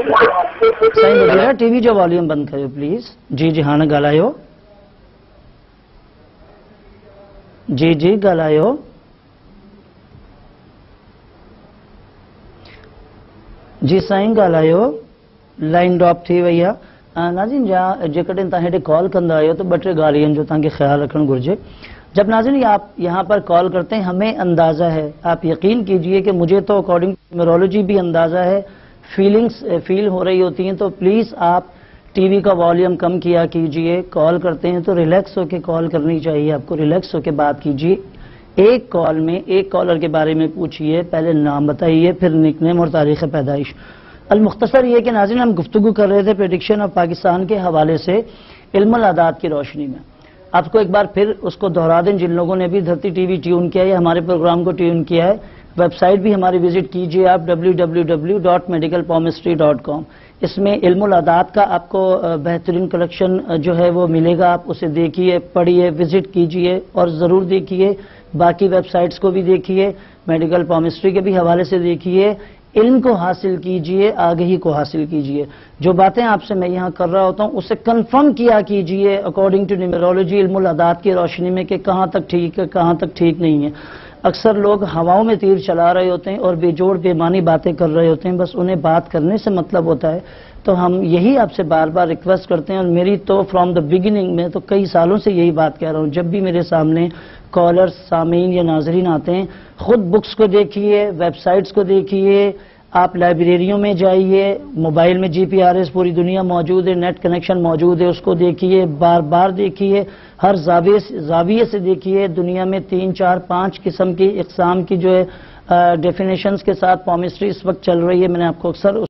Sai वज़ीरा TV जो volume बंद करियो प्लीज। जी जी हाणे ॻाल्हायो। जी जी ॻाल्हायो। जी साईं ॻाल्हायो। लाइन ड्रॉप थी वई आहे। नाज़रीन जेकॾहिं तव्हां हेॾे कॉल कंदा आहियो तो 2-3 ॻाल्हियुनि जो तव्हांखे ख़्यालु रखणु घुरिजे। जब नाज़रीन आप यहाँ पर कॉल करते हैं हमें अंदाज़ा है, आप यकीन कीजिए कि मुझे तो अकॉर्डिंग टू न्यूमरोलॉजी भी अंदाज़ा है, फीलिंग्स फील हो रही होती हैं, तो प्लीज़ आप टीवी का वॉल्यूम कम किया कीजिए। कॉल करते हैं तो रिलैक्स होकर कॉल करनी चाहिए, आपको रिलैक्स होकर बात कीजिए। एक कॉल में एक कॉलर के बारे में पूछिए, पहले नाम बताइए, फिर निकनेम और तारीख़ पैदाइश। अलमुख्तसर ये कि नाज़रीन हम गुफ्तगू कर रहे थे प्रेडिक्शन ऑफ पाकिस्तान के हवाले से इल्मुल आदात की रोशनी में। आपको एक बार फिर उसको दोहरा दें, जिन लोगों ने भी धरती टीवी ट्यून किया है या हमारे प्रोग्राम को ट्यून किया है, वेबसाइट भी हमारी विजिट कीजिए आप www.medicalpalmistry.com। इसमें इल्मुल आदात का आपको बेहतरीन कलेक्शन जो है वो मिलेगा, आप उसे देखिए, पढ़िए, विजिट कीजिए और ज़रूर देखिए। बाकी वेबसाइट्स को भी देखिए, मेडिकल पामिस्ट्री के भी हवाले से देखिए। इल्म को हासिल कीजिए, आगही को हासिल कीजिए। जो बातें आपसे मैं यहाँ कर रहा होता हूँ उसे कंफर्म किया कीजिए अकॉर्डिंग टू न्यूमरोलॉजी, इल्मुल आदात की रोशनी में कि कहाँ तक ठीक है, कहाँ तक ठीक नहीं है। अक्सर लोग हवाओं में तीर चला रहे होते हैं और बेजोड़ बेमानी बातें कर रहे होते हैं, बस उन्हें बात करने से मतलब होता है। तो हम यही आपसे बार बार रिक्वेस्ट करते हैं, और मेरी तो फ्रॉम द बिगिनिंग में तो कई सालों से यही बात कह रहा हूँ, जब भी मेरे सामने कॉलर्स, सामीन या नाजरीन आते हैं, खुद बुक्स को देखिए, वेबसाइट्स को देखिए, आप लाइब्रेरियों में जाइए, मोबाइल में GPRS पूरी दुनिया मौजूद है, नेट कनेक्शन मौजूद है, उसको देखिए, बार बार देखिए, हर जाविये से देखिए। दुनिया में 3, 4, 5 किस्म की इक़साम की जो है डेफिनेशंस के साथ पामिस्ट्री इस वक्त चल रही है। मैंने आपको अक्सर